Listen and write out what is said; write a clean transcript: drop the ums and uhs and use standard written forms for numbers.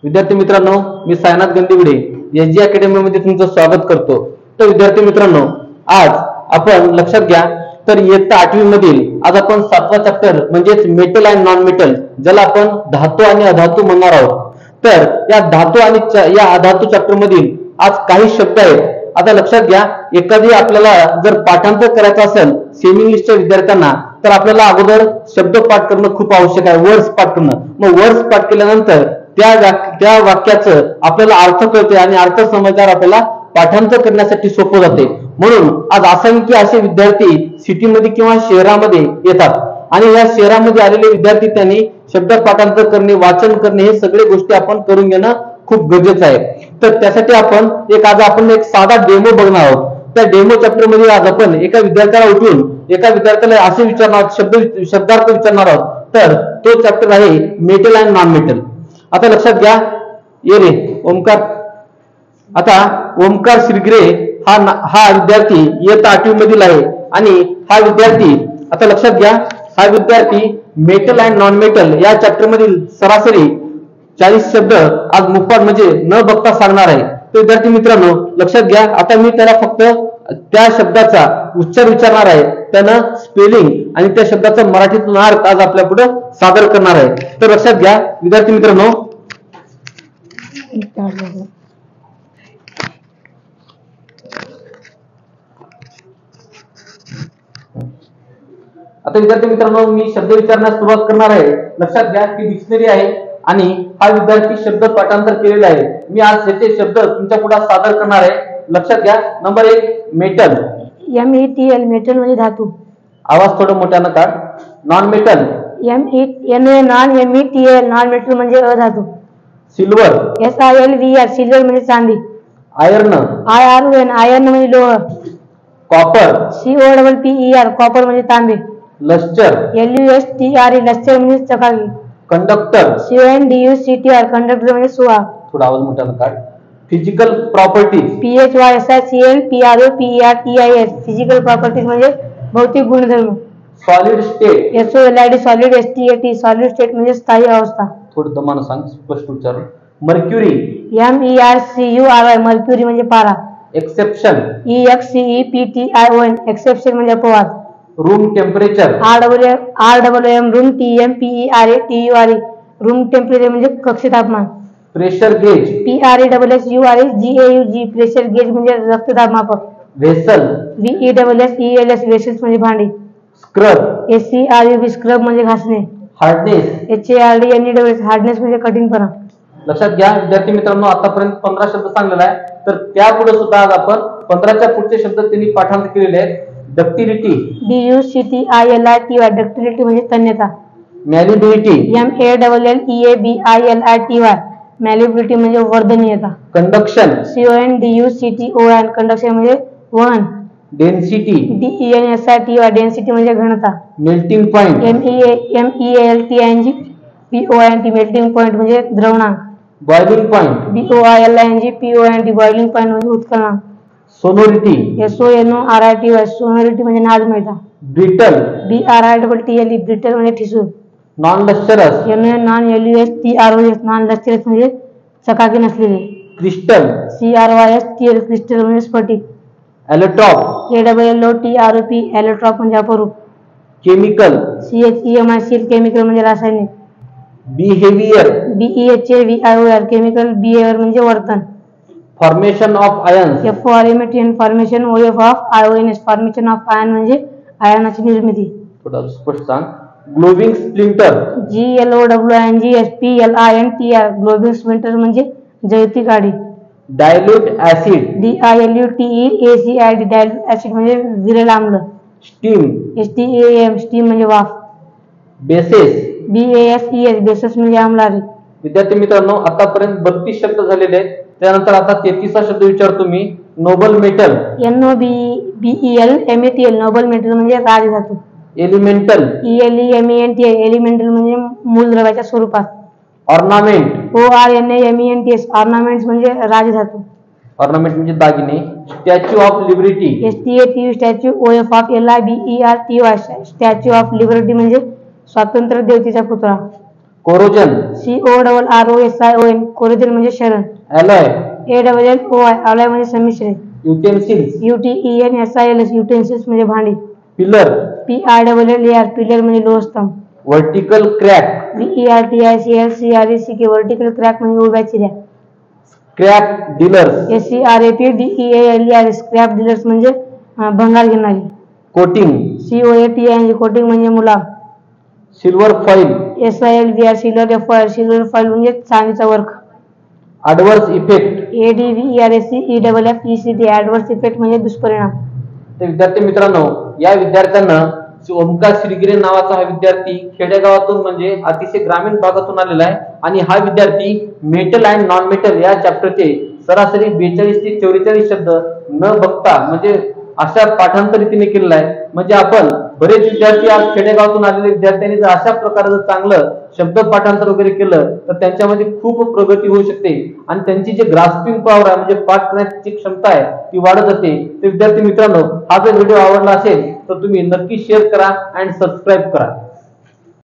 विद्यार्थी मित्रांनो, मी Sainath गंदिवडे SG academy मध्ये तुमचं स्वागत करतो। तर विद्यार्थी मित्रांनो, आज आपण लक्षात घ्या, तर इयत्ता 8वी मधील आज आपण 7वा चॅप्टर म्हणजेच मेटल अँड नॉन मेटल, ज्याला आपण धातू आणि अधातू म्हणणार आहोत। तर या धातू आणि या अधातू चॅप्टर मधील आज काही शब्द आहेत। आता लक्षात घ्या, एखादी आपल्याला जर पाठांतर करायचं असेल सेमी इंग्लिशच्या विद्यार्थ्यांना, तर आपल्याला अगोदर शब्द पाठ करणं खूप आवश्यक आहे, वर्ड्स पाठ करणं। मग वर्ड्स पाठ केल्यानंतर त्या वाक्याचं आपल्याला अर्थ कळते आणि अर्थ समजल्यावर आपल्याला पाठांतर करण्यासाठी सोपं जाते। म्हणून आज असंख्य असे विद्यार्थी सिटीमध्ये किंवा शहरामध्ये येतात आणि या शहरामध्ये आलेले विद्यार्थी त्यांनी शब्द पाठांतर करणे, वाचन करणे हे सगळे गोष्टी आपण करून घेणं खूप गरजेचं आहे। तर त्यासाठी आपण एक साधा डेमो बघणार आहोत। त्या डेमो चॅप्टर मध्ये आज आपण एका विद्यार्थ्याला उठून एका विद्यार्थ्याला असे विचारणार शब्दार्थ विचारणार आहोत। तर तो चॅप्टर आहे मेटल अँड नॉन मेटल। आता लक्षात घ्या, ये रे ओमकार। आता ओमकार श्रीगरे हा विद्यार्थी इयत्ता 8वी मधील आहे आणि हा विद्यार्थी, आता लक्षात घ्या, हा विद्यार्थी मेटल अँड नॉन मेटल या चॅप्टर मधील सरासरी 40 शब्द आज मुखपाठ म्हणजे न बघता सांगणार आहे। तर विद्यार्थी मित्रांनो लक्षात घ्या, आता मी त्याला फक्त त्या शब्दाचा उच्चार विचारणार आहे, त्यानं स्पेलिंग आणि त्या शब्दाचा मराठीतून अर्थ आज आपल्या पुढे सादर करणार आहे। तर लक्षात घ्या विद्यार्थी मित्रांनो, आता विद्यार्थी मित्रांनो मी शब्द विचारण्यास सुरुवात करणार आहे। लक्षात घ्या की डिक्शनरी आहे आणि हा विद्यार्थी शब्द पाठांतर केलेला आहे। मी आज याचे शब्द तुमच्या पुढे सादर करणार आहे। लक्षात घ्या, नंबर 1 मेटल, METL मेटल म्हणजे धातू। आवाज थोडं मोठ्यानं काढ। Non metal, non METL non metal म्हणजे अधातू। सिल्वर, SILVR सिल्वर म्हणजे चांदी। आयर्न, IRON आयर्न म्हणजे लोह। कॉपर, COPPER कॉपर म्हणजे तांबे। लस्टर, LUSTRE लस्टर म्हणजे चकाकी। कंडक्टर, CONDUCTR कंडक्टर म्हणजे सुवाहक। थोडा आवाज मोठ्यानं काढ। Physical properties, PHYSICL PROPERTIS physical properties म्हणजे भौतिक गुणधर्म। Solid state, SOLID solid STAT solid state म्हणजे स्थायी अवस्था। थोडं दमानं सांग, स्पष्ट उच्चार। मर्क्युरी, MERCURY मर्क्युरी म्हणजे पारा। एक्सेप्शन, EXCEPTION एक्सेप्शन म्हणजे अपवाद। Room temperature, RWM room TEMPERATURE room temperature म्हणजे कक्ष तापमान। Pressure gauge, PRESSURE pressure gauge म्हणजे रक्तदाब मापक। व्हेसल, VESSELS वेसल्स म्हणजे भांडी। स्क्रब, SCRUB स्क्रब म्हणजे घासणे। हार्डनेस, HARDNES हार्डनेस म्हणजे कठीणपणा। लक्षात घ्या विद्यार्थी मित्रांनो, आतापर्यंत 15 शब्द सांगलेला आहे। तर त्यापुढे सुद्धा आज आपण 15च्या पुढचे शब्द त्यांनी पाठांतर केलेले आहेत। डक्टिलिटी, DUCTILITY डक्टिलिटी म्हणजे तन्यता। मॅलिबिलिटी, MALLEBILITY मॅलिबिलिटी म्हणजे वर्धनीयता। कंडक्शन, CONDUCTON कंडक्शन म्हणजे वहन। डेन्सिटी, DENSITY डेन्सिटी म्हणजे घनता। Melting point, MELTING melting point म्हणजे द्रवणांक। Boiling point, BOILING boiling point म्हणजे उत्कलनांक। सोनोरिटी, SONORITY सोनोरिटी म्हणजे नादमयता। ब्रिटल, BRITTLE ब्रिटल म्हणजे ठिसूळ। Non lustrous, non LUSTROS non lustrous म्हणजे चकाकी नसलेले। क्रिस्टल, CRYSTL क्रिस्टल म्हणजे स्फटिक। एलोट्रॉप, ALLOTROP एलोट्रॉप म्हणजे अपरूप। केमिकल, CHEMICAL केमिकल म्हणजे रासायनिक। बिहेवियर, BEHAVIOR केमिकल बिहेवियर म्हणजे वर्तन। Formation of ions, formation OF of ions formation of ion म्हणजे आयनाची निर्मिती। थोडा स्पष्ट सांग। ग्लोबिंग स्प्लिंटर, GLOWINGSPLINTR ग्लोबिंग स्प्लिंटर म्हणजे जळती काडी। Dilute acid, DILUTEACID dilute acid म्हणजे विरल आम्ल। स्टीम, STAM स्टीम म्हणजे वाफ। बेसेस, BASES बेसस म्हणजे आम्लारी। विद्यार्थी मित्रांनो, आतापर्यंत 32 शब्द झालेले आहेत। त्यानंतर आता 33वा शब्द विचारतो मी। Noble metal, NOBEL METL noble metal म्हणजे राजधातू। एलिमेंटल, ELEMENT एलिमेंटल म्हणजे मूलद्रव्याच्या स्वरूपात। ऑर्नामेंट, ORNAMENTS ऑर्नामेंट्स म्हणजे राजधातू। ऑर्नामेंट म्हणजे दागिने। Statue of liberty, STATU statue OF of LIBERTY statue of liberty म्हणजे स्वातंत्र्य देवतेचा पुतळा। कोरोजन, CORROSION, कोरोजन म्हणजे शरण. ॲलॉय, ALLOY, अलॉय म्हणजे संमिश्रण. युटेन्सिल्स, UTENSILS, युटेन्सिल्स म्हणजे भांडी. पिलर, PILLER, पिलर म्हणजे लोहस्तंभ. Vertical crack, VERTICAL, vertical crack म्हणजे उभ्या चिऱ्या. Scrap dealers, SCRAPDEALER, scrap dealers म्हणजे भंगार घेणारी. कोटिंग, COATING, कोटिंग म्हणजे मुलाम. Silver foil, SILVR, silver foil म्हणजे चांदीचा वर्क. Adverse effect. ADVERSEFFECT, adverse effect म्हणजे दुष्परिणाम. तर विद्यार्थी मित्रांनो, या विद्यार्थ्यांना ओमकार श्रीगिरे नावाचा हा विद्यार्थी खेडेगावातून म्हणजे अतिशय ग्रामीण भागातून आलेला आहे आणि हा विद्यार्थी मेटल अँड नॉन मेटल या चॅप्टरचे सरासरी 42 ते 44 शब्द न बघता म्हणजे अशा पाठांतर तिने केलेला आहे. म्हणजे आपण बरेच विद्यार्थी आज खेडेगावातून आलेले विद्यार्थ्यांनी जर अशा प्रकारे जर चांगलं शब्द पाठांतर वगैरे केलं तर त्यांच्यामध्ये खूप प्रगती होऊ शकते आणि त्यांची जी ग्रास्पिंग पॉवर आहे म्हणजे पाठ करण्याची क्षमता आहे ती वाढत जाते. तर विद्यार्थी मित्रांनो, हा जर व्हिडिओ आवडला असेल तर तुम्ही नक्की शेअर करा आणि सबस्क्राईब करा.